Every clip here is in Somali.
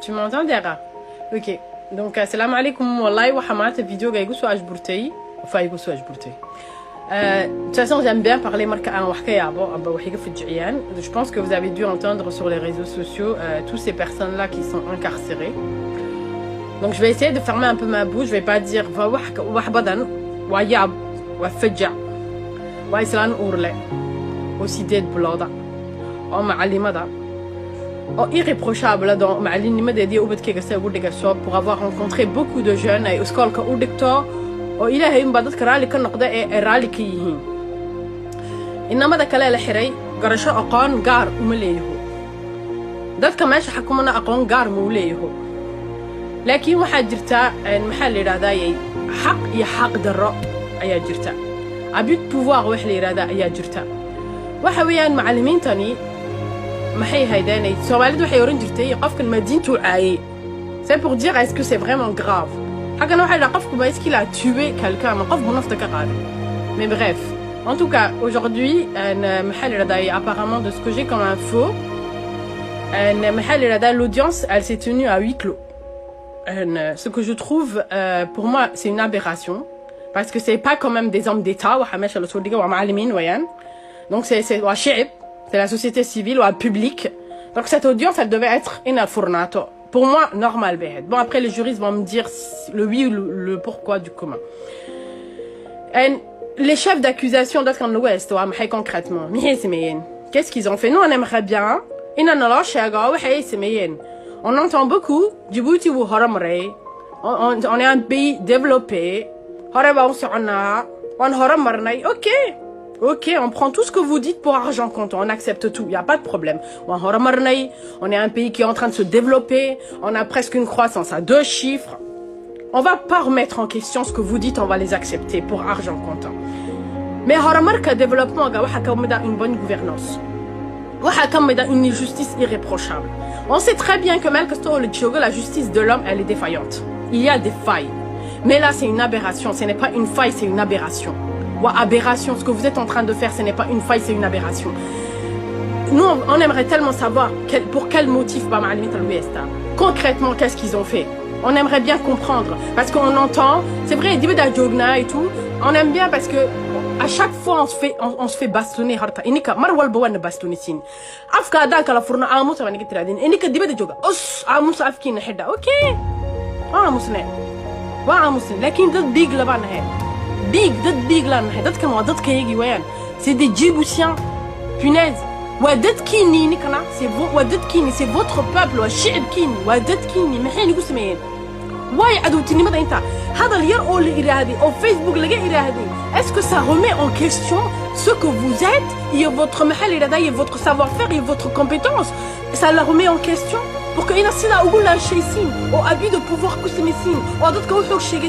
Tu m'entends, Dara? Ok. Donc, salam alaikum. Wallahi, wa hamata vidéo ga igu so ajburtay. Enfin, igu so ajburtay. De toute façon, j'aime bien parler marka an wahkaya aba wahiga fidjiyan. Je pense que vous avez dû entendre sur les réseaux sociaux toutes ces personnes-là qui sont incarcérées. Donc, je vais essayer de fermer un peu ma bouche. Je vais pas dire wa wahbadan wa yab wa fidja wa islan urle aussi dead bloda. Oh ma'alimada. Oh, irréprochable dans pour avoir rencontré beaucoup de jeunes et école ka u dhigto oo ilaahay in baad dadka raali ka noqda ee raali ka yihiin inamada kale la xiray garasho aqoon gaar uma leeyahay dadka meesha xukuumana aqoon gaar ma u leeyahay laakiin waxa jirta maxaa la yiraahdaa xaq iyo xaq darro ayaa jirta abid pouvoir wax la yiraahdaa ayaa jirta waxa weeyaan macallimiintani maxay haydanay Soomaalidu waxay oran jirtay qofkan madiintu caayay c'est pour dire est-ce que c'est vraiment grave حاجه waxa la qofku ba est-ce qu'il a tué quelqu'un ma qof bu nafta ka qaaday mais bref en tout cas aujourd'hui محل رضاي apparemment de ce que j'ai comme info محل رضاي l'audience elle s'est tenue à huis clos ce que je trouve pour moi c'est une aberration parce que c'est pas quand même des hommes d'état waxa meesha la soo dhigay waa macallimiin wayaan donc c'est waa shicib c'est la société civile ou un public. Donc cette audience, elle devait être in fornato. Pour moi, normal. Bon, après les juristes vont me dire le oui ou le pourquoi du comment. Et les chefs d'accusation d'Afrique de l'Ouest, concrètement, qu'est-ce qu'ils ont fait? Nous, on aimerait bien. On entend beaucoup. Djibouti ou Horamre. On est un pays développé. Ok. Ok, on prend tout ce que vous dites pour argent comptant, on accepte tout, il n'y a pas de problème. On est un pays qui est en train de se développer, on a presque une croissance à 2 chiffres. On va pas remettre en question ce que vous dites, on va les accepter pour argent comptant. Mais Horamarka développement, une bonne gouvernance. Une justice irréprochable. On sait très bien que la justice de l'homme, elle est défaillante. Il y a des failles. Mais là, c'est une aberration, ce n'est pas une faille, c'est une aberration. Ou aberration, ce que vous êtes en train de faire, ce n'est pas une faille, c'est une aberration. Nous, on aimerait tellement savoir pour quel motif, concrètement, qu'est-ce qu'ils ont fait. On aimerait bien comprendre, parce qu'on entend, c'est vrai, et tout, on aime bien parce que à chaque fois, on se fait bastonner. C'est des Djiboutiens. Punaise. C'est votre peuple. Est-ce que ça remet en question ce que vous êtes et votre savoir-faire et votre compétence? Ça la remet en question? Pour qu'il y ait un abus de pouvoir que c'est médecine, ou d'autres qui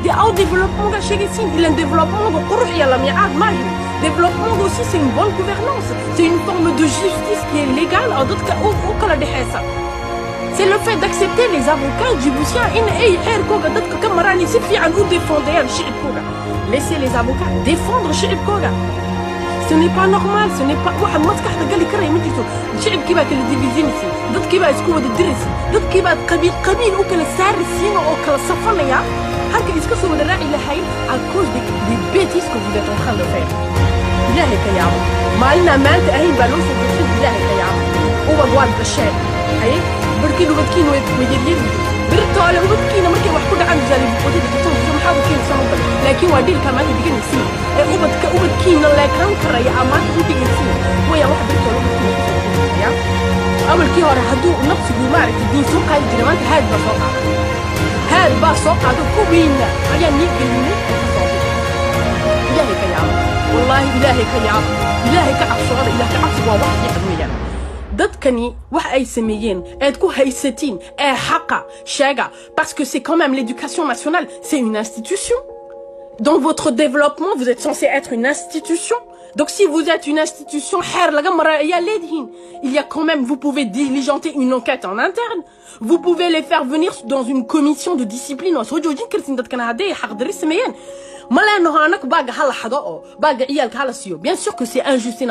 des hauts développements chez il y a un développement développement aussi c'est une bonne gouvernance, c'est une forme de justice qui est légale, ou d'autres c'est le fait d'accepter les avocats djiboutiens laissez les avocats défendre chez Koga. Ce n'est pas normal, ce n'est pas واحد ما تكح قال لي كره يمديتو الشعب كيما كان ديفيزينسي ضد كيما اسكو ود الدرسي ضد كيما قبيل وكل سارسين وكل صفنيا هكا اسكو سو الراعي لحي à cause des bêtises que vous êtes en train de faire. بالله يا عم ما لنا مالت اهي بالوس بالله يا عم هو دوار الشارع اي بركينو بدكينو ويدير برتو على بدكينو مركي وحكود عند جالي ودي تو محاول كيلو سمو لكن وادي كمان بيجي نسي وبدكينو لا كان كريا امان ودي نسي ويا واحد برتو يا اول كي هore haduu nafsigu maartay diin soo qaadi jiray maanta هاد باسوق هادو كوبينا ayaa ni gelin ilaahay ka yaab wallahi ilaahay ka yaab ilaahay ka cabsooda ilaahay ka cabsi waa wax yaqmiyan dadkani wax ay sameeyeen eed ku haysatiin ee xaqa sheega parce que c'est quand même l'éducation nationale, c'est une institution. Dans votre développement, vous êtes censé être une institution. Donc si vous êtes une institution, il y a quand même, vous pouvez diligenter une enquête en interne. Vous pouvez les faire venir dans une commission de discipline. Bien sûr que c'est injuste.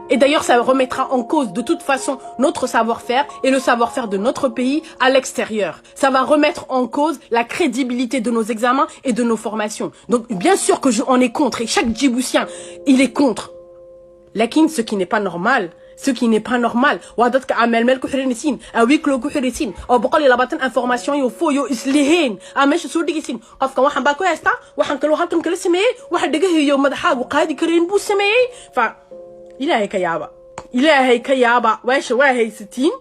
Et d'ailleurs, ça remettra en cause de toute façon notre savoir-faire et le savoir-faire de notre pays à l'extérieur. Ça va remettre en cause la crédibilité de nos examens et de nos formations. Donc, bien sûr que on est contre, et chaque Djiboutien, il est contre. Lakin, ce qui n'est pas normal, ce qui n'est pas normal. وهذاك عمل مالك حرينسين أويكلو كحرينسين أو بقول لبعض information يوفو يو إسليهين أمش سودي كسين قف كواحد باكو يستا واحد كلو هاتم كل سمي واحد دقيه يوم مدحاق وقادي كرين بو سمي إلهي كيابا إلهي كيابا واهي ستين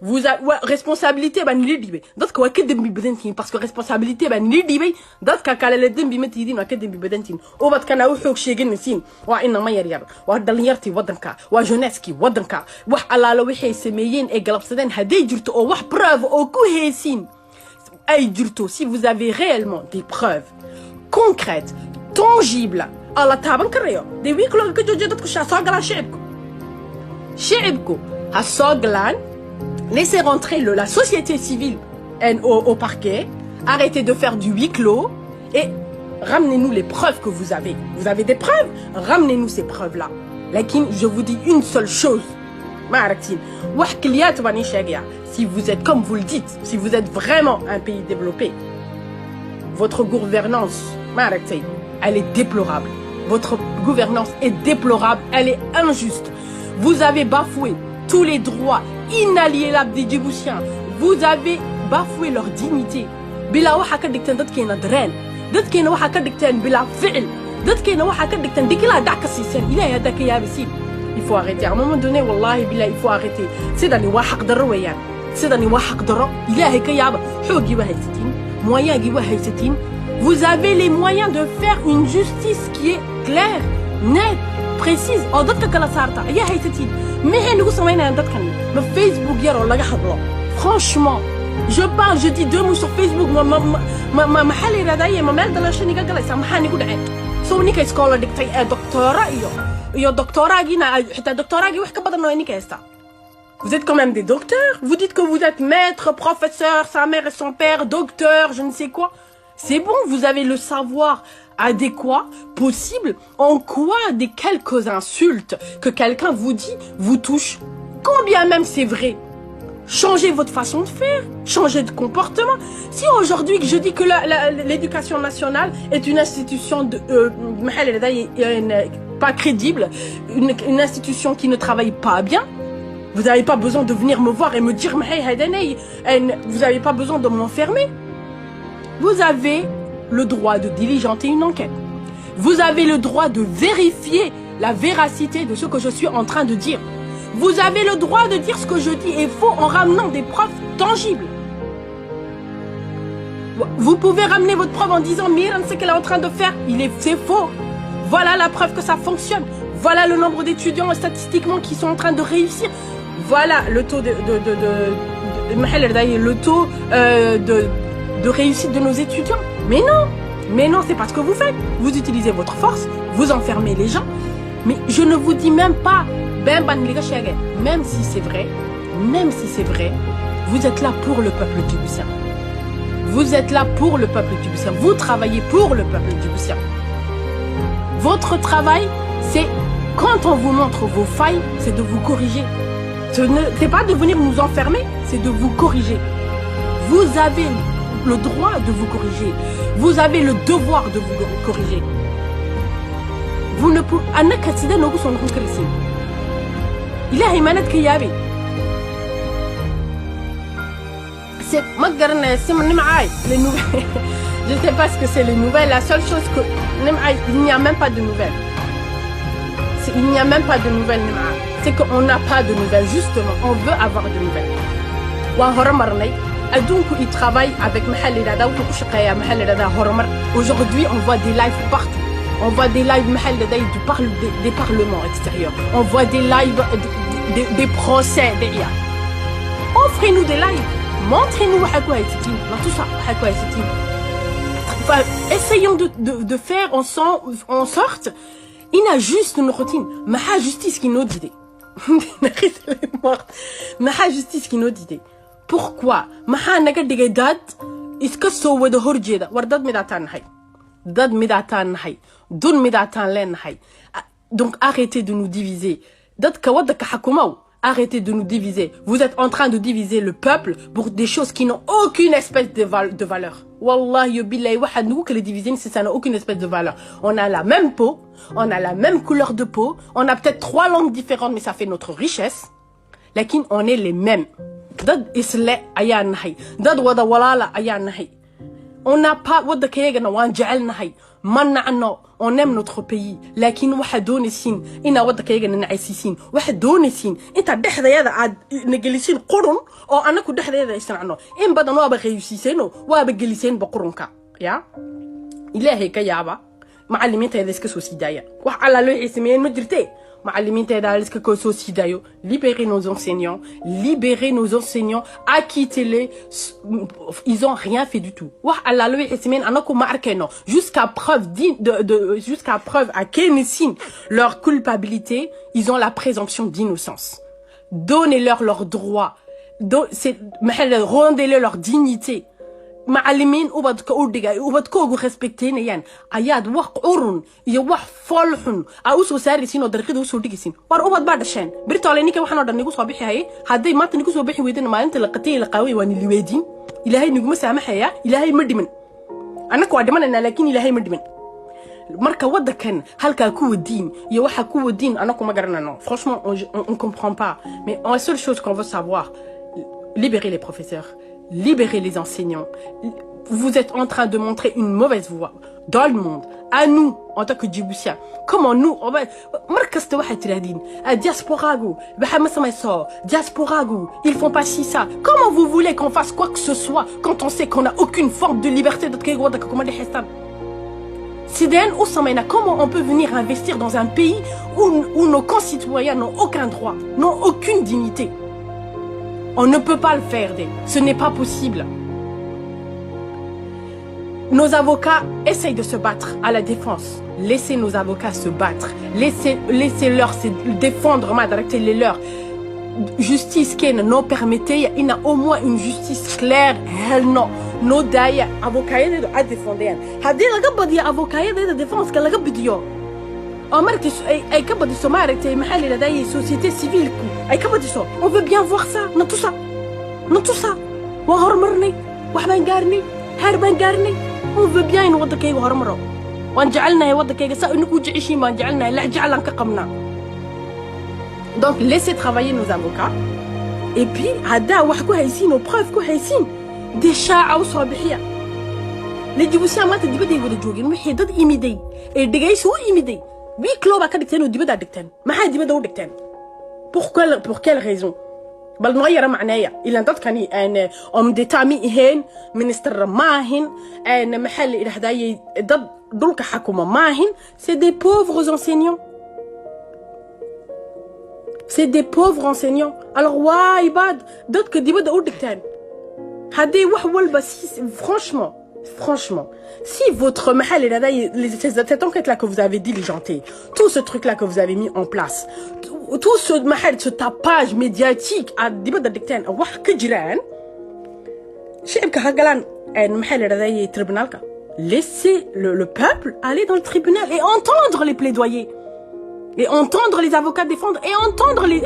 vous avez responsabilité ben li dibe dadka waa kadam bi badantiin parce que responsabilité ben li dibe dadka kale la dambi ma tiidin waa kadam bi badantiin ubadkana u xoog sheeganaysiin waa in ma yar waa dhalinyartii wadanka waa jeunesse wadanka wax alaala wixii sameeyeen ee galabsadeen haday jirto oo wax preuve oo ku heesiin ay jirto si vous avez réellement des preuves concrètes tangibles ala taaban karayo de wiiklo ka joojo dadku soo galaan shicibku ha soo galaan. Laissez rentrer la société civile au parquet, arrêtez de faire du huis clos et ramenez-nous les preuves que vous avez. Vous avez des preuves? Ramenez-nous ces preuves-là. Lakin, je vous dis une seule chose. Si vous êtes, comme vous le dites, si vous êtes vraiment un pays développé, votre gouvernance, elle est déplorable. Votre gouvernance est déplorable, elle est injuste. Vous avez bafoué tous les droits inaliénables des Djiboutiens. Vous avez bafoué leur dignité. Bila waxa ka dhigtaan dadkeena dareen. Dadkeena waxa ka dhigtaan bila ficil. Dadkeena waxa ka dhigtaan dikila dacka siiseen. Ilaahay hada ka yaabisiin. Il faut arrêter. À un moment donné, wallahi billah, il faut arrêter. Sidani waa xaq darro weeyaan. Sidani waa xaq darro. Ilaahay ka yaaba. Xoogi waa haysatiin. Moyens waa haysatiin. Vous avez les moyens de faire une justice qui est claire, nette, précise. Oh, dadka kala saarta. Ayaa haysatiin. Mais nous sommes en Facebook hier on l'a gardé. Franchement, je parle, je dis deux mots sur Facebook. Ma حالي رضاية ما مال دلا شنو قال لي سامحني كل عين. سوني كيسكولا دكتي دكتوراه يو دكتوراه جينا حتى دكتوراه جي وحكي بدنا ويني كيستا. Vous êtes quand même des docteurs. Vous dites que vous êtes maître, professeur, sa mère et son père, docteur, je ne sais quoi. C'est bon, vous avez le savoir adéquat, possible. En quoi des quelques insultes que quelqu'un vous dit vous touchent, combien même c'est vrai. Changez votre façon de faire, changez de comportement. Si aujourd'hui je dis que l'éducation nationale est une institution pas crédible, une institution qui ne travaille pas bien, vous n'avez pas besoin de venir me voir et me dire vous n'avez pas besoin de m'enfermer. Vous avez le droit de diligenter une enquête. Vous avez le droit de vérifier la véracité de ce que je suis en train de dire. Vous avez le droit de dire ce que je dis est faux en ramenant des preuves tangibles. Vous pouvez ramener votre preuve en disant Miran, ce qu'elle est en train de faire, c'est faux. Voilà la preuve que ça fonctionne. Voilà le nombre d'étudiants statistiquement qui sont en train de réussir. Voilà le taux de réussite de nos étudiants. Mais non, c'est pas ce que vous faites. Vous utilisez votre force, vous enfermez les gens. Mais je ne vous dis même pas, même si c'est vrai, vous êtes là pour le peuple djiboutien. Vous êtes là pour le peuple djiboutien. Vous travaillez pour le peuple djiboutien. Votre travail, c'est, quand on vous montre vos failles, c'est de vous corriger. C'est pas de venir nous enfermer, c'est de vous corriger. Vous avez le droit de vous corriger. Vous avez le devoir de vous corriger. Vous ne pouvez pas... Je ne sais pas ce que c'est les nouvelles. La seule chose que... Il n'y a même pas de nouvelles. Il n'y a même pas de nouvelles. C'est qu'on n'a pas de nouvelles. Justement, on veut avoir de nouvelles. Donc, ils travaillent avec Mahal Rada. Aujourd'hui, on voit des lives partout. On voit des lives des parlements extérieurs. On voit des lives des procès derrière. Offrez-nous des lives. Montrez-nous tout ça. Essayons de faire en sorte il a juste une routine. Ma justice qui nous dit. Ma justice qui nous dit. Pourquoi? Ma naga digay dad iska soo wada horjeeda war dad midaataan nahay dun midaataan leenahay. Donc arrêtez de nous diviser. dadka waddanka xakumow, arrêtez de nous diviser. Vous êtes en train de diviser le peuple pour des choses qui n'ont aucune espèce de valeur. Wallahi billahi, waxad nagu kala diviser, ça n'a aucune espèce de valeur. On a la même peau, on a la même couleur de peau, on a peut-être 3 langues différentes, mais ça fait notre richesse. Lakin on est les mêmes. Dad isle ayaa nahay, dad wada walaala ayaa nahay. On n'a pas waddankayagana waan jecelnahay, ma nacno, on aime notre pays. Lakin waxa doonaysiin ina waddankayagana nacaysiisiin, waxa doonaysiin inta dhexdayada aad nagelisiin qurun oo anaku dhexdayada isnacno. In badan waaba qeybsiisayno, waaba geliseen qurunka, ya? Ilaahay ka yaaba, macallimiinteeda iska soo sidaaya. Wax alla loo xiisameeyeen ma jirtee. Libérez nos enseignants, acquittez-les, ils ont rien fait du tout. Jusqu'à preuve à Kenesin, leur culpabilité, ils ont la présomption d'innocence. Donnez-leur leurs droits, rendez-leur leur dignité. معلمين وبدكو respectين يعني اياد wax urun iyo wax folxun aa u soo saaraysiin oo dariiqada u soo dhigaysiin war ubad baa dhasheen birtoole ninka waxaan oo dhan nigu soo bixi hayay haday maanta nigu soo bixi weydin maalinta la qatay la qaaway waan li weydin ilaahay nigu ma saamaxaya ilaahay ma dhiman anaka waa dhimanayna laakiin ilaahay ma dhiman marka wadakan halka ku wadiin iyo waxa ku wadiin anaka ma garanayno franchement on comprend pas mais la seule chose qu'on veut savoir libérer les professeurs. Libérez les enseignants. Vous êtes en train de montrer une mauvaise voie dans le monde. À nous, en tant que Djiboutiens. Comment nous, on va... Ils font pas si ça. Comment vous voulez qu'on fasse quoi que ce soit quand on sait qu'on n'a aucune forme de liberté de comment on peut venir investir dans un pays où nos concitoyens n'ont aucun droit, n'ont aucune dignité? On ne peut pas le faire, ce n'est pas possible. Nos avocats essayent de se battre à la défense. Laissez nos avocats se battre. Laissez-leur se défendre, les leurs. Justice qui nous permettait, il y a au moins une justice claire. Hell non. Nos d'ailleurs, avocats à défendre. Hadé la gabba di avocats de défense que la gabba di yo. أمرت أي كبد السمارة محل لدي société civile أي كبد السو on veut bien voir ça نتصا وهرمرني وحبان قارني هربان قارني on veut bien نوضك كي وهرمرو وانجعلنا يوضك كي سا إنكو جعشي ما نجعلنا لا جعلنا كقمنا donc laissez travailler nos avocats et puis هدا وحكو هيسين وبروف كو هيسين دي شاعة وصباحية les Djiboutiens ما تدي بدي ولا جوجين وحي ضد إيميدي الدقاي سو إيميدي Oui, Claude a dit que nous devons adopter. Mais il dit que pour quelle raison? بل نغير معناها إلا أنت كاني أن ديتا ميهن منستر ماهن أن محل إلى هدايا ضد دولك حكومة ماهن c'est des pauvres enseignants. C'est des pauvres enseignants. Alors واي بعد ضد كدي بدأ أقول دكتان. هذه وحول بس Franchement, si votre mahal cette enquête-là que vous avez diligenté, tout ce truc-là que vous avez mis en place, tout ce mahal, ce tapage médiatique à débat d'addiction, laissez le peuple aller dans le tribunal et entendre les plaidoyers. Et entendre les avocats défendre et entendre les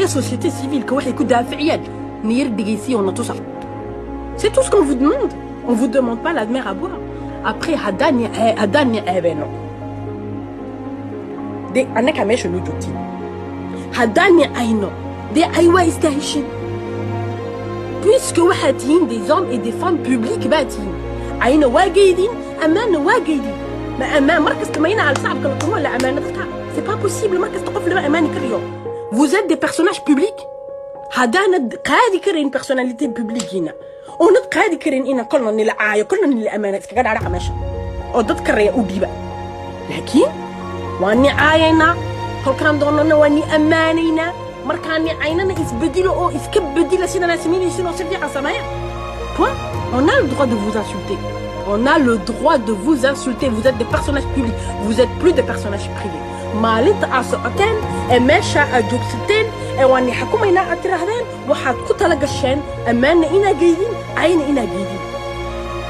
société civile c'est tout ce qu'on vous demande. On vous demande pas la mer à boire. Après hadani ebeno de anaka mesho lujuti hadani aino de aywa istahishin puisque wahatin des hommes et des femmes publics batin aina waqidin amana waqidin ma amana markas kamayna al sa'ab kala qawla amanatka c'est pas possible markas taqaf lama amanik اليوم. Vous êtes des personnages publics. هدانا قاعد يكرين personnalité publique هنا ونت قاعد يكرين إنا كلنا نلعاية كلنا نلأمانة كقدر على عماشة أضد كرية أوديبا لكن واني عاينا كل كلام دوننا واني أمانينا مركاني عيننا إسبدلوا أو إسكبدلوا سينا ناسمين يسينوا سيدي عصامية point on a le droit de vous insulter on a le droit de vous insulter vous êtes des personnages publics vous êtes plus des personnages privés مالت عصاتين ماشا أدوكستين واني حكومينا أترهدين وحد كتلا قشين أمان إنا جيدين عين إنا جيدين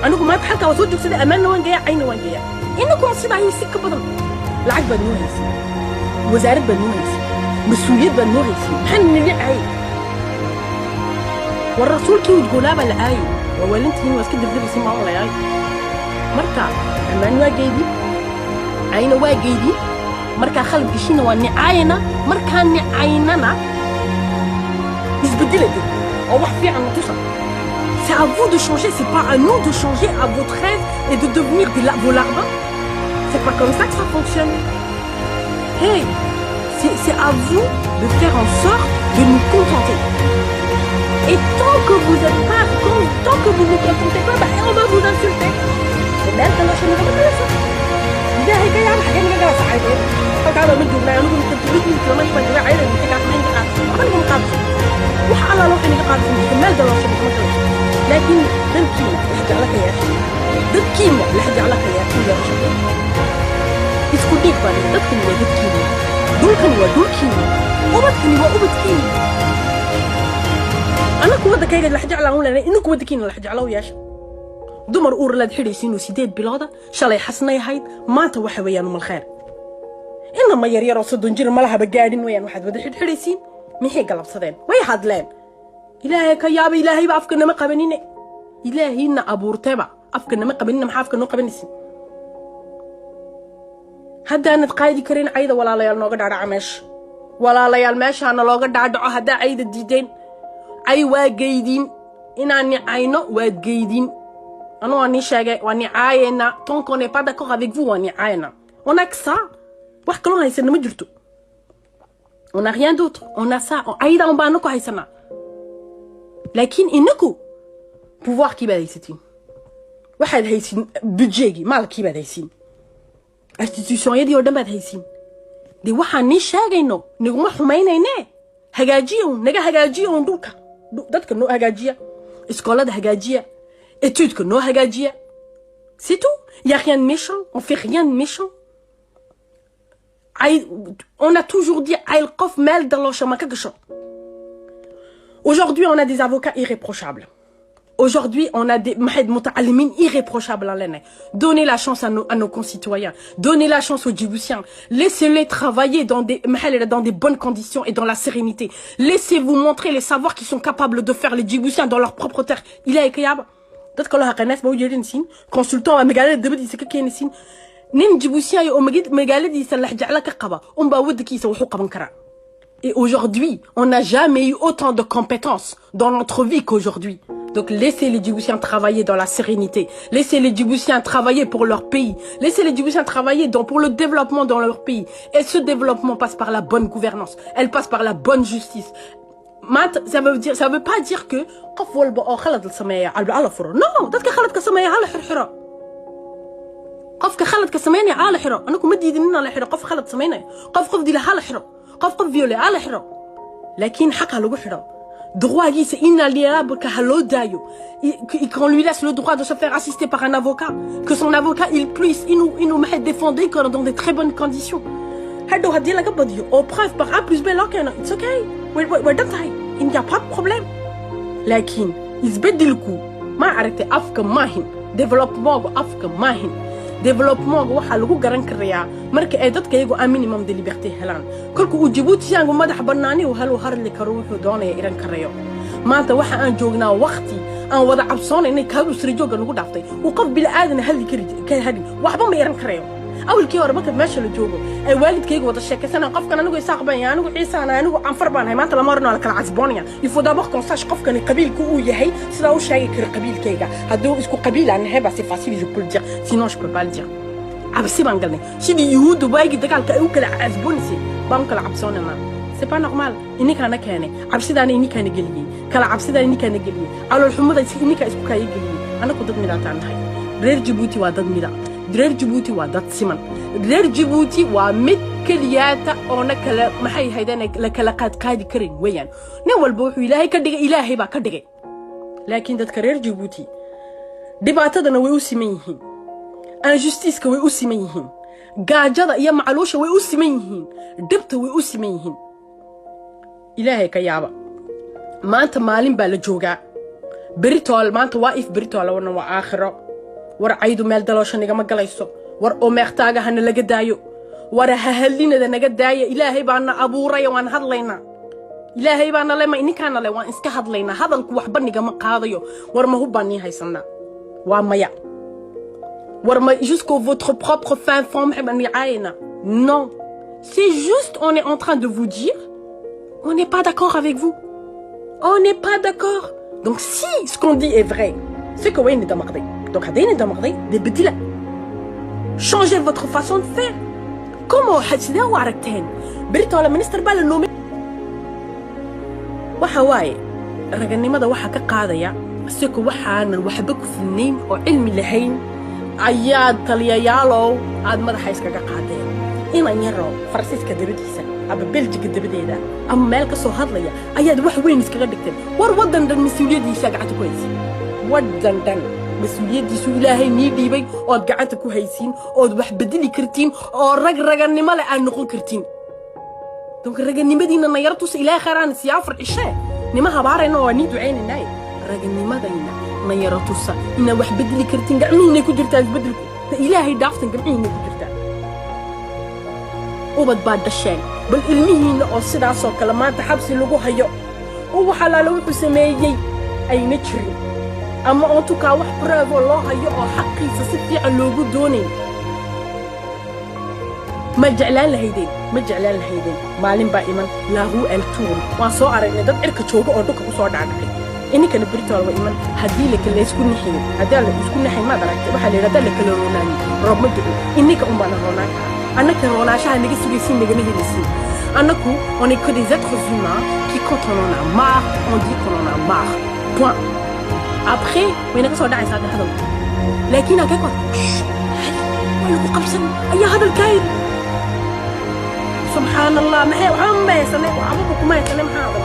أنكم ما تحكوا وصوت جوكستين أمان وان جاية عين وان جاية إنكم صيب عين سكة بدن lacag baad noo haysin wasaarad baad noo haysin mas-uuliyad baad noo haysin maxaan nili caayay war rasuulkii udgoolaabaa la caayay waa waalintihiin waa iska dirdiraysin maa olayaay marka ammaan waa geydii cayna waa geydii markaa khalad geshina waa nicaayana markaa nicaynana isbedela dib oo wax fiican na tusa. C'est à vous de changer, c'est pas à nous de changer à votre aise et de devenir vos larbins. C'est pas comme ça que ça fonctionne. Hey, c'est à vous de faire en sorte de nous contenter. Et tant que vous n'êtes pas, tant que vous ne vous contentez pas, bah, on va vous insulter. Et là, ça marche pas ça. إذا هيك يا عم حكينا جالس عادي. فقالوا من جبنا يقولوا أنت تريدني كمان يبغى تبيع عيلة أنت قاعد من قاعد. أخليهم قابض. وحلا لو حني قاعد في المال ده لو شفت مثلا. لكن بالكيمة لحد على كياتي. بالكيمة لحد على كياتي يا رجال. يسكتيك بالي دكتور بالكيمة. دول كيمة. وبد كيمة. أنا كودا كيجي لحد على هون لأن إنك كودا كينا لحد على وياش. دمر أور لا تحريسين وسيدات بلادة شالي حسنا يهيد ما توحى ويانو من الخير إنما يري رصد نجير ملها بقاعدين ويان واحد بدي حريسين ميحي قلب صدين ويا حدلين إلهي كيابا إلهي بأفكنا ما قبنين إلهي إنا أبو رتبع أفكنا ما قبنين محافكنا قبنسين هدا أنا تقايدي كرين عيدة ولا ليال نوغد على عماش ولا ليال ماش أنا لوغد عدعو هدا عيدة الديدين أي واجيدين إناني عينو واجيدين أنا واني شاقي واني عاينا tant qu'on n'est pas d'accord avec vous واني عاينا on a que ça واحد كلهم هيسنا مجرتو on a rien d'autre on a ça عايدا on بانوكو هيسنا لكن إنكو pouvoir كي بعد هيسين واحد هيسين budget مال كي بعد هيسين institution يدي ودم بعد هيسين دي واحد نشاقي إنه نقوم حمينا إنه هجاجيون نجا هجاجيون دوكا دتك إنه هجاجية إسكولة هجاجية études que nous hagadia. C'est tout. Il y a rien de méchant. On fait rien de méchant. On a toujours dit aujourd'hui on a des avocats irréprochables. Aujourd'hui on a des muta'allimin irréprochables. Donnez la chance à nos concitoyens. Donnez la chance aux Djiboutiens. Laissez-les travailler dans des bonnes conditions et dans la sérénité. Laissez-vous montrer les savoirs qu'ils sont capables de faire les Djiboutiens dans leur propre terre. Il est incroyable. dadka loo haqanaas baa u yeedinaysiin consultant waa magaalada dabadiisa ka keenaysiin nin Djiboutien oo magaaladiisa la jecla ka qaba baa wadankiisa wuxuu qaban karaa. Et aujourd'hui on n'a jamais eu autant de compétences dans notre vie qu'aujourd'hui. Donc laissez les Djiboutiens travailler dans la sérénité, laissez les Djiboutiens travailler pour leur pays, laissez les Djiboutiens travailler pour le développement dans leur pays. Et ce développement passe par la bonne gouvernance, elle passe par la bonne justice. Ça veut pas dire que قف والبا خلط السماية على فرو نو دتك خلط كسماية على حرحرة قف خلط كسماية على حرة أنا كم مدي ديننا على حرة قف خلط سماية قف دي على حرة قف فيولي على حرة لكن حق على حرة droit c'est inaliénable qu'Allah d'aille et qu'on lui laisse le droit de se faire assister par un avocat que son avocat il puisse il nous met défendre dans de très bonnes conditions هادو هدي لك بديو au preuve par A plus B là it's okay we're done il n'y a pas de problème لكن يزبدلكوا ما عرفتي أفكار ماهن développement أفكار ماهن développement waxa lagu garan karayaa marka ay dadka iyagu minimum de liberté helaan kolku uu Djiboutian uu madax banaani uu hal harli karo wuxuu doonaya iran karayo maanta waxa aan joognaa waqti aan wada cabsoonaynay kaagu sri jooga lagu dhaaftay uu qof bil aadan hal ka hadin waxba ma iran karayo awlkii hore marka meesha la joogo ay waalidkaygu wada sheekaysanaa qofkan anigu isaaqban anigu ciisaan anigu anfar baan hay maanta lama orno kala casboonaya il faut d'abord qu'on sache qofkan qabiilku uu yahay sida uu sheegay kar qabiilkayga haduu isku qabiil aan heba c'est facile je peux le dire sinon je peux pas le dire absi baan galnay sidii yuhuud waagi dagaalka ay u kala casboonsi baan kala cabsoonana c'est pas normal ininka ana keenay cabsidaan ininka ana galiyay kala cabsidaan ininka ana galiyay alool xumada ininka isku kaayay galiyay anaku dad midaataan nahay reer Djibouti waa dad mida reer Djibouti waa dad siman reer Djibouti waa mid kaliyaata oo na kala maxay haydaan la kala qaadi karin weeyaan nin walba wuxuu ilaahay ka dhigay ilaahay baa ka dhigay laakiin dadka reer Djibouti dhibaatadana way u siman yihiin injustice-ka way u siman yihiin gaajada iyo macluusha way u siman yihiin dhibta way u siman yihiin ilaahay ka yaaba maanta maalin baa la joogaa beritool maanta waa if beritool waa aakhiro war caydu meel dalooshan igama galayso war oo meeqtaaga hana laga daayo waraha hadlinada naga daaya ilaahay baana abuuray waan hadlaynaa ilaahay baana lema ininkaana le waan iska hadlaynaa hadalku waxba nigama qaadayo war ma hubani haysanaa waa maya war ma jusqu'au votre propre fin fond maxbani caayna non c'est juste on est en train de vous dire on n'est pas d'accord avec vous on n'est pas d'accord donc si ce qu'on dit est vrai c'est que وين دمقدي donc هدين دمقدي بديله changez votre façon de faire comment حسدا وعركتين بريتو ولا minister baa la noomay waxa waaye raganimada waxa ka qaadaya siko waxaan waxba ku filnayn oo cilmi lahayn ayaa taliyayaalow aad madaxa iskaga qaadeen inaan yaro Faransiiska dabadiisa aba Belgiga dabadeeda ama meel ka soo hadlaya ayaad wax weyn iskaga dhigteen war wadan dhan mas'uuliyadiisa gacanta ku haysan wadan dhan mas'uuliyadiisu ilaahay nii dhiibay oo gacanta ku haysiin oo wax bedeli kartiin oo raganimo leh aan noqon kartiin donc raganimadiina nayartus ilaahay kharaan siyaafar ishay nima habaarayna oo nii duceynay raganimadayna nayartus ina wax bedeli kartiin gacmihiina ku jirtaa beddelku ilaahay dhaaftan gacmihiina ku jirtaa ubad baad dhasheen bal ilmihiina oo sidaas oo kala maanta xabsi lagu hayo oo waxa la wuxuu sameeyay ayna jirin ama on tout cas wax preuve loo hayo oo xaqiisa si fiican loogu doonay ma jeclaan lahaydeen maalin baa iman lahu altuun waa soo aragnay dad cirka jooga oo dhulka ku soo dhacay inkana Britol waa iman hadii la kala isku nixin hadii la isku nixin ma daragtay waxa la yiraahdaa la kala roonaani roob ma jiro inka uma roonaan annaka roonaashaha naga sugaysiin naga helisiin annaku on est que des êtres humains qui quand on en a marre on dit qu'on en a marre point après وين كسو داعي صاد هذا لكن هكاك ولا قبسن اي هذا الكاين سبحان الله ما هي عم يسنى وعمكم ما يسنى هذا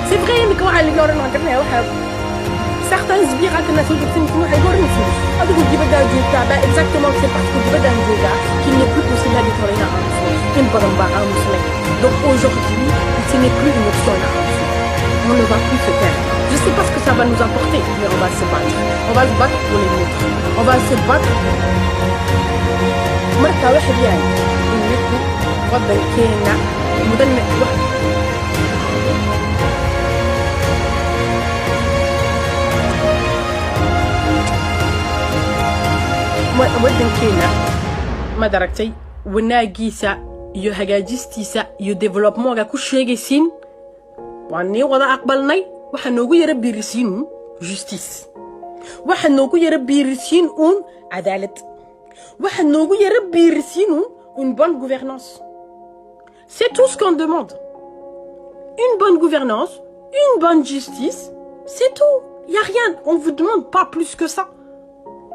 سي فري انك واحد اللي يقول لنا قلنا واحد certains sbires كنا سوق سنتين واحد يقول لنا هذا اللي بدا يجي تاع exactement c'est parce que بدا نجوجا qu'il n'est plus possible de tourner en France une bonne barre en musulman donc aujourd'hui ce n'est plus une option là on ne va plus se taire. Je ne sais pas ce que ça va nous apporter, mais on va se battre. On va se battre pour les nôtres. On va se battre. مركا واحد يعني إنكو فضل كينا مدن ودن كينا ما دركتي وناقيسا يو هجاجستيسا يو ديفلوبمون كل شيء سين وعني وضع أقبلناي وحنوغو يربي رسين justice وحنوغو يربي رسين عدالة وحنوغو يربي رسين une bonne gouvernance c'est tout ce qu'on demande une bonne gouvernance une bonne justice c'est tout y a rien on vous demande pas plus que ça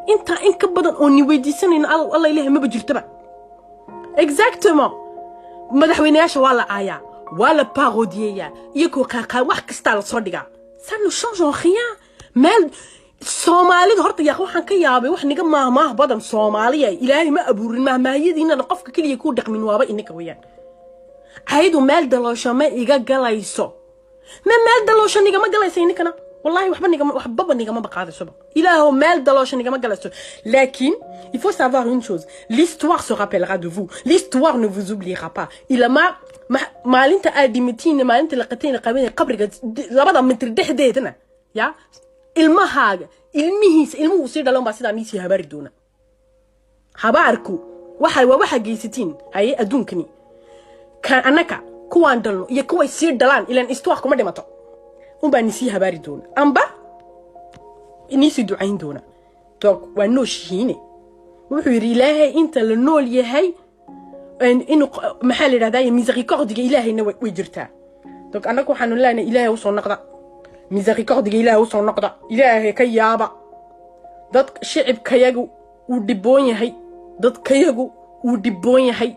انت انك بدن اوني ويديسن ان الله إله ما بجرتبا exactement مدحوينياش ولا آيا ولا باروديا يكو قاقا wax kasta la soo dhiga ça ne change rien meel Soomaalida horta yaa waxaan ka yaabay wax niga maahmaah badan Soomaaliya ilaahay ma abuurin maahmaahiyadiina qofka kaliya ku dhaqmin waaba inaka weeyaan aydu meel daloosho ma iga galayso meel daloosho niga ma galayso inikana wallahi waxba niga ma baqaadayso ilaahu meel daloosho niga ma galayso laakiin il faut savoir une chose l'histoire se rappellera de vous l'histoire ne vous oubliera pas il ma maalinta aadimitiin maalinta la qateen qabeen qabriga labada mitr dhexdeedna ya ilmahaaga ilmuhu si dhaloon ba sida niisi habaari doona habaarku waxa geysatiin ay adduunkani ka anaka kuwaan dhalno iyo kuway si dhalaan ilaan histoire kuma dhimato baa niisi habaari doona amba niisi ducayn doona donc waa nooshiine wuxuu yiri ilaahay inta la nool yahay إنه محل هذا ميزاريكورد إلهي ويجرتها donc أنا كوحنا لنا إلهي وصل نقطة ميزاريكورد إلهي وصل نقطة إلهي كيابا ضد شعب كياجو ودبوني هاي ضد كياجو ودبوني هاي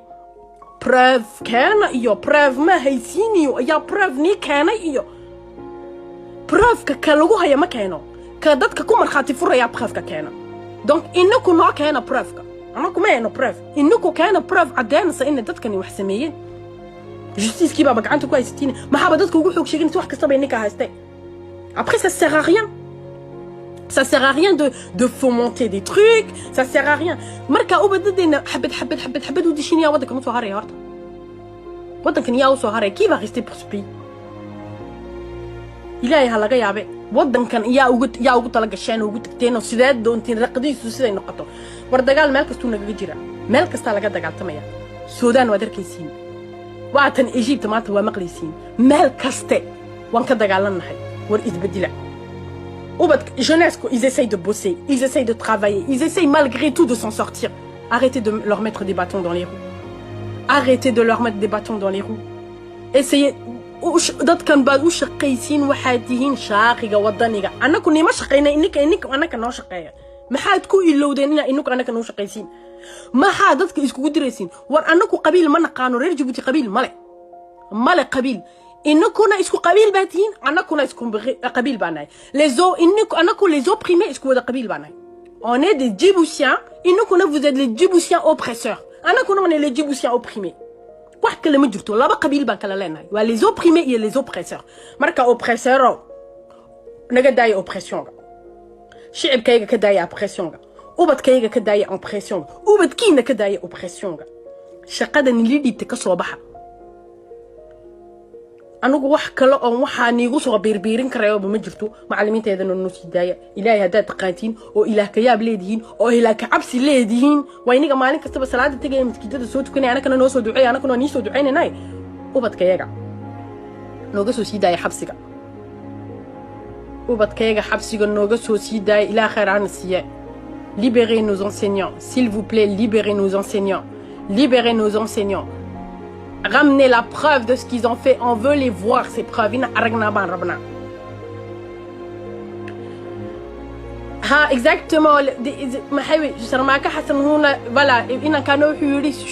براف كان إيو براف ما هي سينيو يا براف ني كان إيو براف ككلوجو هيا ما كانوا كضد ككمر خاطفور يا براف ككانوا donc إنكم ما كان براف أنا كمان أنا براف إنكم كان براف عدان صإن دتكني وحسميين justice كي بابك عنده كويستين ما حابدتكم وجوحك شيء نتوح كسبة إنك هاستي après ça sert à rien Ça sert à rien de fomenter des trucs, ça sert à rien. Marka ubadadena habad u dishin ya wadanka soo haray horta. Wadankan yaa soo haray qui va rester pour ce pays? Ilaahay ha laga yaabe wadankan yaa ugu tala gasheen ugu tagteen oo sideed doontiin raqadiisu siday noqoto. War dagaal meel kasto naga jira. Meel kasta laga dagaaltamaya. Suudaan waa darkaysiin. Waatan Egypt maanta waa maqlaysiin. Meel kaste waan ka dagaalanahay. War isbedila. Jeunesse, ils essayent de bosser, ils essayent de travailler, ils essayent malgré tout de s'en sortir. Arrêtez de leur mettre des bâtons dans les roues. Arrêtez de leur mettre des bâtons dans les roues. Essayez. dadkan baad u shaqaysiin waxaad tihiin shaaqiga wadaniga annagu nima shaqayna ininka annaka noo shaqeeya maxaad ku ilowdeen inuu annaka noo shaqaysiin maxaa dadka iskugu diraysiin war annagu qabiil ma naqaano reer Djibouti qabiil male qabiil inakuna isku qabiil baa tihiin annakuna isku qabiil baa nahay annagu les opprimés isku wada qabiil baa nahay on est des Djiboutiens inakuna vous êtes les Djiboutiens oppresseurs annakuna on est les Djiboutiens opprimés wax kale ma jirto laba qabiil baan kala leenahay waa les opprimés et les oppresseurs marka oppresseur naga daaya oppression shicibkayga ka daaya oppression ubadkayga ka daaya oppression ubadkiina ka daaya oppression shaqadan lidibta ka soo baxa anigu wax kale oo waxa niigu soo biirbiirin karayo ma jirto macallimiinteedana noo sii daaya ilaahay hadaa taqaatiin oo ilaah ka yaab leedihiin oo ilaah ka cabsi leedihiin waa iniga maalin kasta salaada tagay maskiidada soo tukanay anakana noo soo duceey anakana nii soo duceynay ubadkayaga nooga soo sii daaya xabsiga ubadkayaga xabsiga nooga soo sii daaya ilaah khayr aan siiye libérez nos enseignants s'il vous plaît libérez nos enseignants libérez nos enseignants. Ramenez la preuve de ce qu'ils ont fait. On veut les voir, ces preuves. Exactement. Voilà. Il y a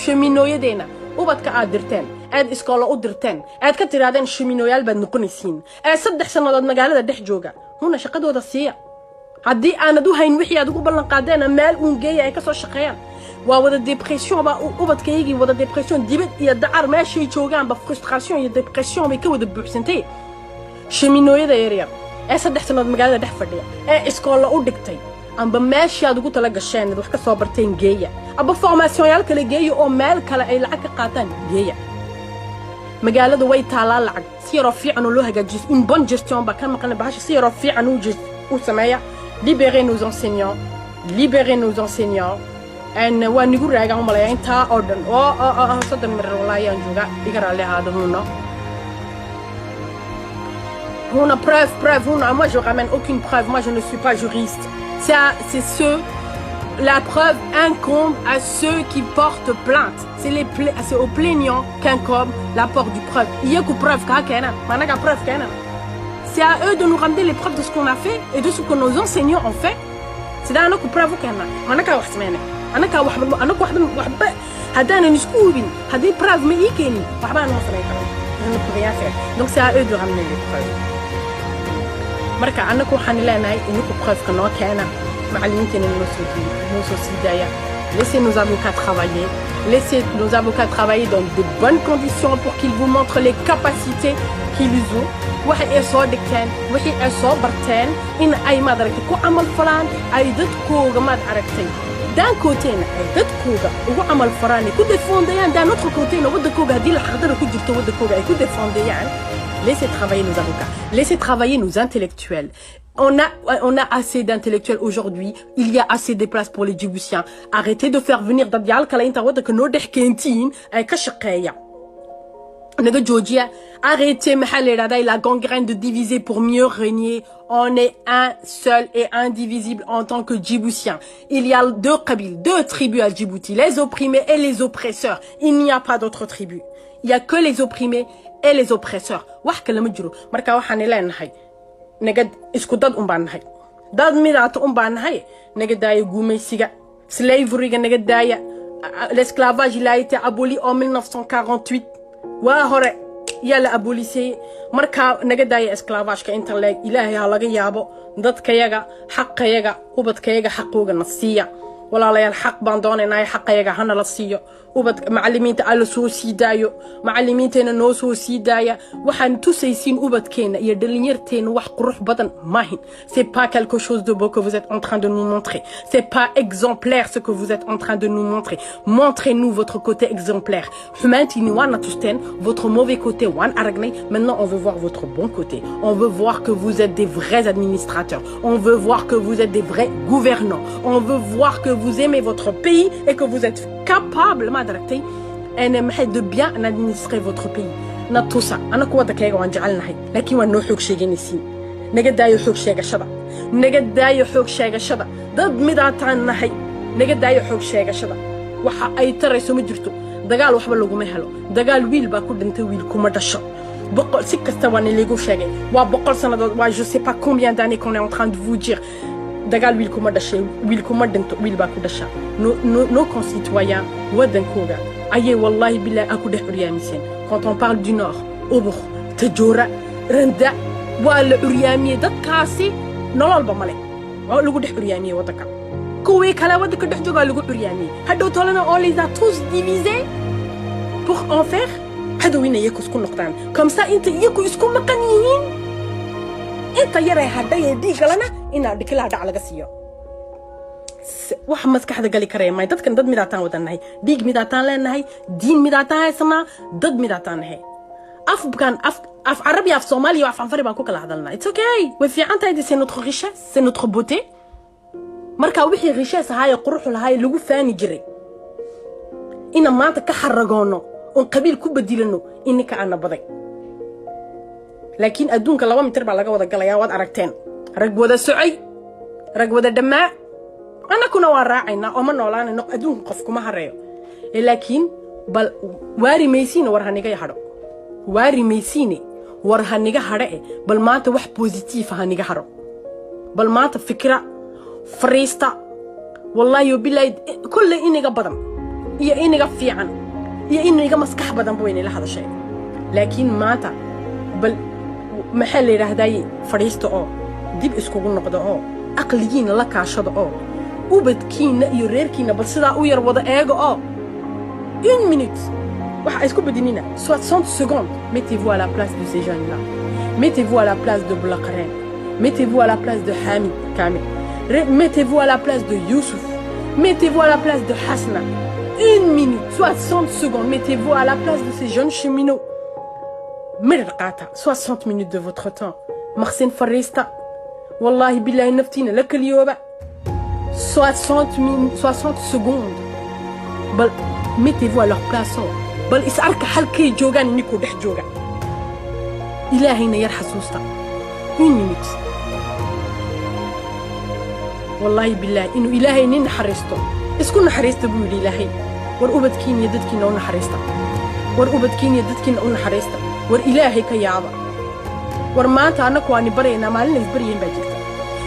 cheminot دينا. وبدك قادرتين. أد إسكالا قدرتين. أد كتير هذين cheminot بد نقنسين. صدق سنة المجال ده دح جوجا. هنا شقد وده سيا. هدي أنا دو هين وحي أدو قبل قادنا مال ونجيا كسر شقيان. وودا ديبرسيون وبد كيجي ودا ديبرسيون ديبت يدعر ماشي يتوجع بفرستراسيون يديبرسيون بيكود ببرسنتي شمينوية دايريا صدق سنة المجال ده فرديا إسكالا قدرتين أم بماشي أدو قلت لك الشان دوحك صابرتين جاية أبو فورماسيون يالك اللي جاية أو مال كلا أي لعك قاتن جاية مجال ده ويت على لعك سير رفيع عنو لوها جيس إن بون جستيون بكان مقلنا بهاش سير رفيع عنو جيس وسمايا libérez nos enseignants libérez nos enseignants أن ونقول رجع هم لا ينتا أردن صدق من الولاية ينجوجا يقرأ عليها هذا هنا preuve هنا moi je ramène aucune preuve moi je ne suis pas juriste c'est la preuve incombe à ceux qui portent plainte c'est aux plaignants qu'incombe l'apport du preuve il y a que preuve qu'à preuve c'est à eux de nous ramener les preuves de ce qu'on a fait et de ce que nos enseignants ont fait c'est là que preuve أنا كواحد هدانا نسكوبين هذه براف ما يكيني وحبان مصري كمان donc c'est à eux de ramener les preuves مركا أنا كوحن لا ناي إنكم preuve كنا كأنا معلمين nos sociétés laissez nos avocats travailler laissez nos avocats travailler dans de bonnes conditions pour qu'ils vous montrent les capacités qu'ils ont waxay ay soo dhigteen wixii ay soo barteen in ay ma aragtay ku amal falaan ay dadkooga ma aragtay d'un côté ay dadkooga ugu amal faraan ku défendayaan d'un autre côté wadakooga hadii la xaqdara ku jirto wadakooga ay ku défendayaan laissez travailler nos avocats laissez travailler nos intellectuels on a assez d'intellectuels aujourd'hui il y a assez de place pour les Djiboutiens arrêtez de faire venir dad yaal kala inta wadaka noo dhexkeentiin ay ka shaqeeya naga joojiya arrêtez la gangrène de diviser pour mieux régner. On est un seul et indivisible en tant que Djiboutiens. Il y a deux tribus à Djibouti, les opprimés et les oppresseurs. Il n'y a pas d'autres tribus. Il n'y a que les opprimés et les oppresseurs. Wahka lamajru. Marka waxani leenahay. Nagad isku dad banahay. Dad midaat banahay. Nagad daaya gumaysiga. Slavery nagad daaya. L'esclavage il a été aboli en 1948. Waa hore yaa la abolisay marka naga daaya esclavage ka inta leeg ilaahay ha laga yaabo dadkayaga xaqayaga ubadkayaga xaqooga nasiya walaalayaal xaq baan doonaynaa xaqayaga hana la siiyo ubad macallimiinta alla soo sii daayo macallimiinteena noo soo sii daaya waxaan tusaysiin ubadkeena iyo dhalinyarteena wax qurux badan maahin c'est pas quelque chose de beau que vous êtes en train de nous montrer c'est pas exemplaire ce que vous êtes en train de nous montrer montrez-nous votre côté exemplaire xumaantiini waana tusteen votre mauvais côté waan aragnay maintenant on veut voir votre bon côté on veut voir que vous êtes des vrais administrateurs on veut voir que vous êtes des vrais gouvernants on veut voir que vous aimez votre pays et que vous êtes capable de bien administrer votre pays نتوسع أنا قوة كيغا وانجعلنا هاي لكن وانو حوك شيغينيسين نقد دايو حوك شيغا شدا نقد دايو حوك شيغا شدا ضد مداتانا هاي نقد دايو حوك شيغا شدا waxa ay tarayso ma jirto dagaal waxba lagu ma helo dagaal wiil baa ku dhintay wiil kuma dhasho boqol si kasta waan leego sheegay waa boqol sanadood waa je sais pas combien d'années qu'on est en train de vous dire dagaal wiil kuma dhashay wiil kuma dhinto wiil baa ku dhasha nos concitoyens wadankooga ayay wallahi billahi aku dhex uryaamiseen quand on parle du nord ubukh tajura randa waa la uryaamiyay dadkaasi nololba male waa lagu dhex uryaamiyay wadanka kuwii kale wadanka dhex jooga lagu uryaamiyay hadhow tolana on les a tous divisés pour en faire hadowina iyaku isku noqdaan comme ça inta iyaku isku maqan yihiin inta yaray hadday dhiigalana inaa dhikala dhac laga siiyo wax maskaxda gali karaya ma dadkan dad midaataan wadanahay dhiig midaataan leenahay diin midaataan haysana dad midaataan nahay afgan af arabi af somali af anfari baan ku kala hadalnaa it's okay way fiican tahay c'est notre richesse c'est notre beauté marka wixii richesse ahaa quruxu lahaa lagu faani jiray ina maanta ka xaragoono oo qabiil ku badilano inka ana baday laakiin adduunka 2 mitir baa laga wada galaya waad aragteen rag wada socay rag wada dhamaa أنا كنا وراعينا وما نولانا نق أدون قفكم هريو لكن بل واري ميسين ورهنيجا يحرق واري ميسيني ورهنيجا حرق بل ما أنت واحد بوزيتيف هنيجا حرق بل ما أنت فكرة فريستا والله يبيلا كل إنيجا بدم يا إنيجا فيعن يا إنيجا مسكح بدم بويني لهذا الشيء لكن ما أنت بل محل رهداي فريستا ديب إسكوجون نقدا أقليين لك عشرة وبدكينا يوريركينا بس دا وير وضع ايغو 1 minute waxa isku badinina 60 secondes mettez-vous à la place de ces jeunes là mettez-vous à la place de Blakaren mettez-vous à la place de Hamid Kamil mettez-vous à la place de Youssouf mettez-vous à la place de Hasna 1 minute 60 secondes mettez-vous à la place de ces jeunes cheminots مرقاتا 60 minutes de votre temps Marcin Farista والله بالله نفتينا لك اليوم 60 secondes بل mettez-vous à leur place بل إسألك حلكي جوغان نيكو دح جوغان إلهينا يرحى سوستا 1 minute والله بالله إنه إلهي نين حريستو إسكو نحريستو بيولي إلهي ورقوبتكين يددكين أو نحريستا ورقوبتكين يددكين أو نحريستا وإلهي كيابا ورمانتا أنا كواني برينا مالين إسبريين باجيكتا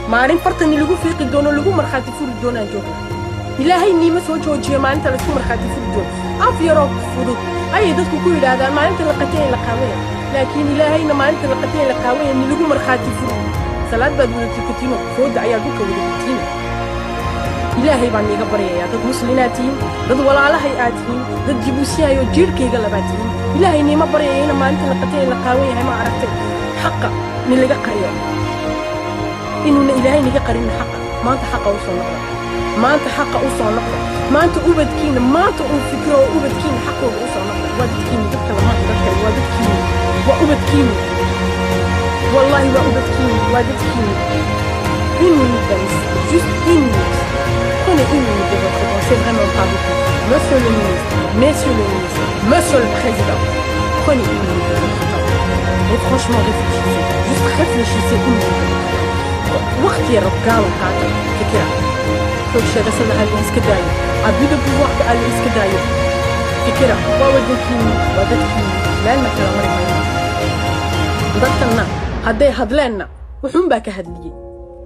مارين فرطني لغو فيق الدون ولغو مرخاتي فور الدون أنجوك إلهي نيمة سوچو جيه ما أنت لسكو مرخاتي فور الدون أفيروك فروك أي دسكو كوي هذا ما أنت لقتين لقاوية لكن إلهي ما أنت لقتين لقاوية إن لغو مرخاتي فور صلاة بدون تكتينو فود عيا دوكا ودكتينو إلهي باني قبرية يا دد مسلماتين دد ولا هيئاتين دد جيبوسيا يو جيركي قلباتين إلهي نيمة برية ما أنت لقتين لقاوية ما عرفتي حقا نلقى قرية إنه إلهي نلقى قرية حقا ما أنت حقا وصل نقطة ما أنت حقا وصل نقطة ما أنت أوبدكين ما أنت أوفكرة أوبدكين حقا وصل نقطة وادكين دكتور ما تذكر وادكين وأوبدكين والله وأوبدكين وادكين une minute d'Alice, juste une minute. Prenez une minute de votre temps, c'est vraiment pas beaucoup. Monsieur le ministre, monsieur le président, prenez une minute de votre temps. Et franchement, réfléchissez. Juste réfléchissez une minute. وقت يا رجال وقاعدة فكرة. كل شيء غسل على الإسكداية. أبي de pouvoir على الإسكداية. فكرة. وودكيني لا المكان مريم. ضغطنا هدي هدلنا وحوم باك هدلي.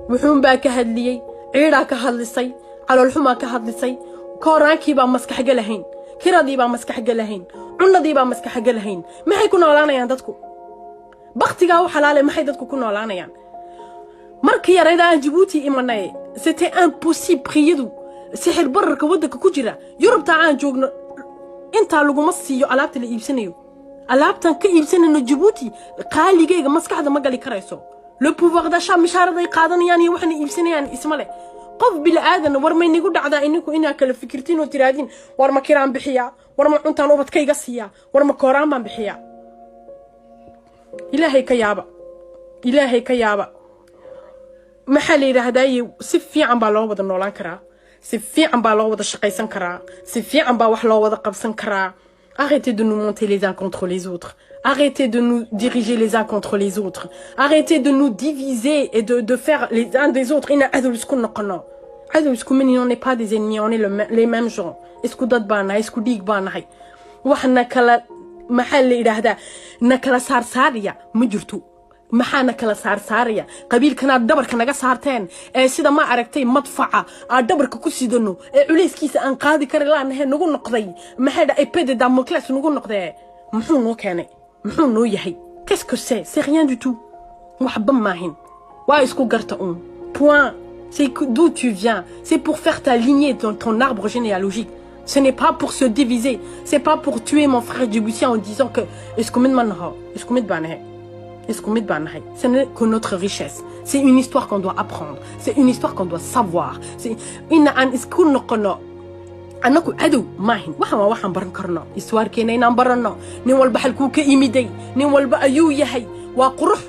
wuxuun baa ka hadliyay ciiraa ka hadlisay calool xumaa ka hadlisay kooraankii baa maskax galahayn kiradii baa maskax galahayn cunadii baa maskax galahayn maxay ku noolaanayaan dadku baqtigaa u xalaale maxay dadku ku noolaanayaan markii yarayda aan Djibouti imanay c'était impossible priyadu sixir bararka wadanka ku jira Yurubta aan joogno intaa laguma siiyo alaabta la iibsanayo alaabtan ka iibsanayno Djibouti qaaligeyga maskaxda ma gali karayso le pouvoir d'achat mishaaraday qaadanayaan iyo waxna iibsanayaan isma leh qof bil aadan war may nigu dhacdaa ininku inaa kala fikirtiin oo tiraadin war ma kiraan bixiya war ma cuntaan ubadkayga siiya war ma kooraan baan bixiya ilaahay ka yaaba maxaa la yiraahdaa si fiican baa loo wada noolaan karaa si fiican baa loo wada shaqaysan karaa si fiican baa wax loo wada qabsan karaa arrêtez de nous monter les uns contre les autres arrêtez de nous diriger les uns contre les autres arrêtez de nous diviser et de faire les uns des autres ina adul isku noqono adul isku mini on n'est pas des ennemis on est les mêmes gens isku dad baana isku dhiig baanahay waxna kala maxaa la yiraahdaa nakala saarsaariya ma jirto maxaana kala saarsaariya qabiilkana dhabarka naga saarteen ee sida ma aragtay madfaca aan dhabarka ku sidano ee culeyskiisa aan qaadi kar laanahay nagu noqday maxay épée Damoclès nagu noqday muxuu noo keenay muxuu noo yahay qu'est-ce que c'est rien du tout waxba maahin waa isku garta point c'est d'où tu viens c'est pour faire ta lignée dans ton arbre généalogique ce n'est pas pour se diviser c'est pas pour tuer mon frère Djiboutien en disant que est-ce n'est que notre richesse. C'est une histoire qu'on doit apprendre. C'est une histoire qu'on doit savoir. C'est une anaku adu maahin waxaan baran karno iswaarkeena inaan baranno nin walba halkuu ka imiday nin walba ayuu yahay waa qurux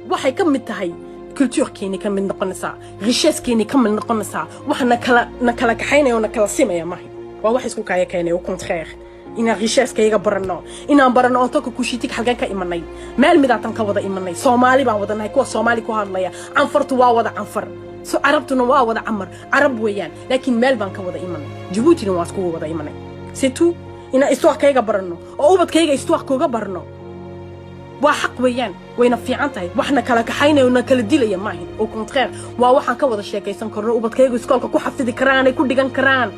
waxay ka mid tahay culturekeena ka mid noqonaysaa richessekeena ka mid noqonaysaa waxna kala kaxaynayo na kala simaya maahin waa wax isku kaya keenay au contraire ina richesse kayga barano inaan barano oo taka ku shiitig halkan ka imanay meel midaatan ka wada imanay Soomaali baan wadanahay kuwa Soomaali ku hadlaya anfartu waa wada anfar so arabtuna waa wada amar arab weeyaan laakiin meel baan ka wada imanay Djibouti waa isku wada imanay c'est tout ina histoire kayga barano oo ubadkayga histoire kooga barano waa xaq weeyaan wayna fiican tahay waxna kala kaxaynayo na kala dilaya maahin au contraire waa waxaan ka wada sheekaysan karno ubadkayga iskoolka ku xafidi karaan ay ku dhigan karaan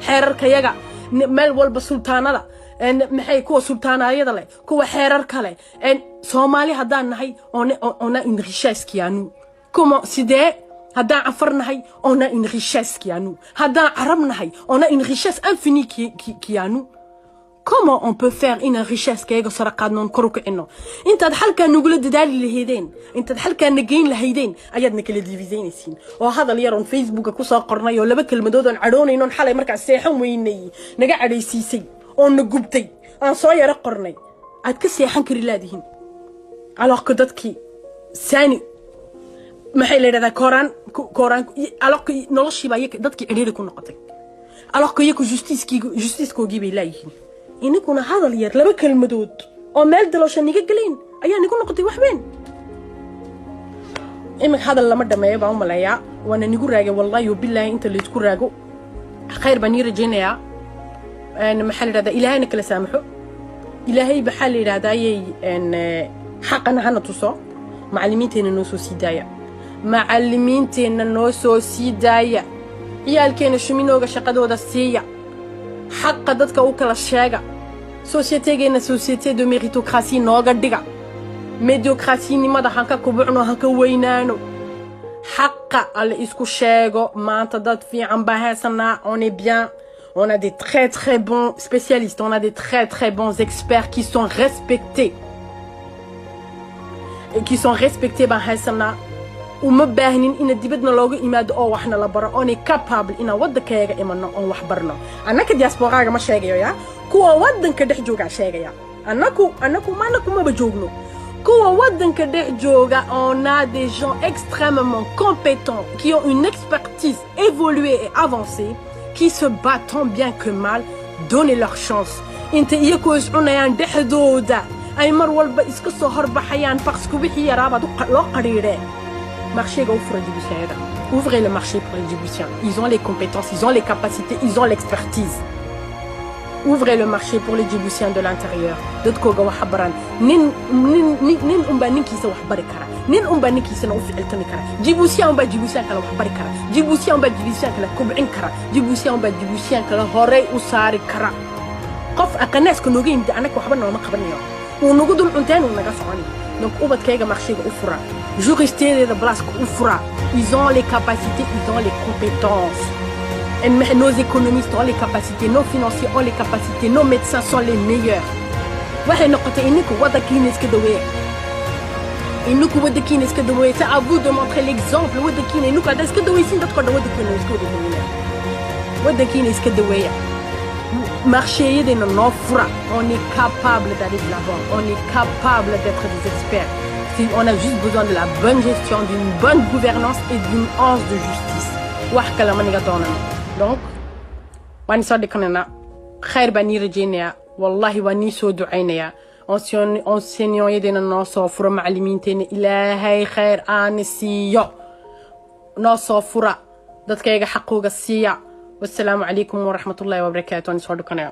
xeerarkayaga meel walba sultaanada maxay kuwa sultaanayada leh kuwa xeerar kale Soomaali hadaan nahay on a une richesse qui a nous comment sidee hadaan afar nahay on a une richesse qui a nous hadaan arab nahay on a une richesse infinie qui a nous comment on peut faire une richesse kayga saraqadnon korukino intaad halka nugula dadaali lahaydeen intaad halka nageyn lahaydeen ayaadna kala divisionaysiin oo hadal yar on Facebook ku soo qornay oo laba kelmadood aan cadoonayno xalay markaa seexan weynay naga cadhaysiisay oo na gubtay aan soo yara qornay aad ka seexan kari laadihin alors que dadkii saani maxay leedahay koran alors que noloshii baa dadkii cidhiidhi ku noqotay alors que yaku justice koogii bay laayihiin inaguna hadal yar laba kelmadood oo meel dalosha niga galeen ayaa nigu noqotay wax weyn imika hadal lama dhameeyo baan umaleeyaa waana nigu raagay wallahi billahi inta la isku raago khayr baan rajaynayaa maxaa la yiraahdaa ilaahayna kala saamaxo ilaahay baxaa la yiraahdaa xaqana hana tuso macallimiinteena noo soo siidaaya ciyaalkeena shuminooga shaqadooda siiya حق دتك وكلا شاقة société جينا société de méritocratie نوغا ديغا médiocratie نمادا هنكا كبعنو هنكا وينانو حق على إسكو شاقو ما انتداد في عن بحثنا on est bien on a des très bons spécialistes on a des très bons experts qui sont respectés et qui sont respectés بحثنا وما باهنين إن دبدنا لوجو إماد أو وحنا لبرا أني capable إن ودك كيجا إمنا أو وحبرنا أنا كدياسبورا ما شاقيا يا كوا ودن كده جوجا شاقيا أنا كو ما بجوجنو كوا ودن كده جوجا on a des gens extrêmement compétents qui ont une expertise évoluée et avancée qui se battent tant bien que mal donner leur chance إنت يكوز عنا يعني حدودا أي مر والب إسكسو هرب حيان parce que وحي رابط لو قريرة marché ouvre les Djiboutiens. Ouvrez le marché pour les Djiboutiens. Ils ont les compétences, ils ont les capacités, ils ont l'expertise. Ouvrez le marché pour les Djiboutiens de l'intérieur. D'autres koga wahabran. Nin umbanin qui se wahbarikara. Nin umbanin qui se n'ouffi eltamikara. Djiboutien umba Djiboutien kala wahbarikara. Djiboutien umba Djiboutien kala kub'inkara. Djiboutien umba Djiboutien kala horey usarikara. Qof aqanas kunuga imda anak wahbarna wama qabarniyo. Unugu dul cunteen unaga soconi. Donc ubadkayga marché ouvra. Jurister de place ouvra. Ils ont les capacités, ils ont les compétences. Nos économistes ont les capacités, nos financiers ont les capacités, nos médecins sont les meilleurs. C'est à vous de montrer l'exemple. Marché de nos offres, on est capable d'aller de l'avant, on est capable d'être des experts. On a juste besoin de la bonne gestion, d'une bonne gouvernance et d'une once de justice. Donc, واني صادق أنا خير بني رجينا والله واني سود عينيا أنسينيو يدنا نصفر معلمين تاني إلهي خير آنسيو نصفر دتك يجا حقوق السيا والسلام عليكم ورحمة الله وبركاته. أني صادق أنا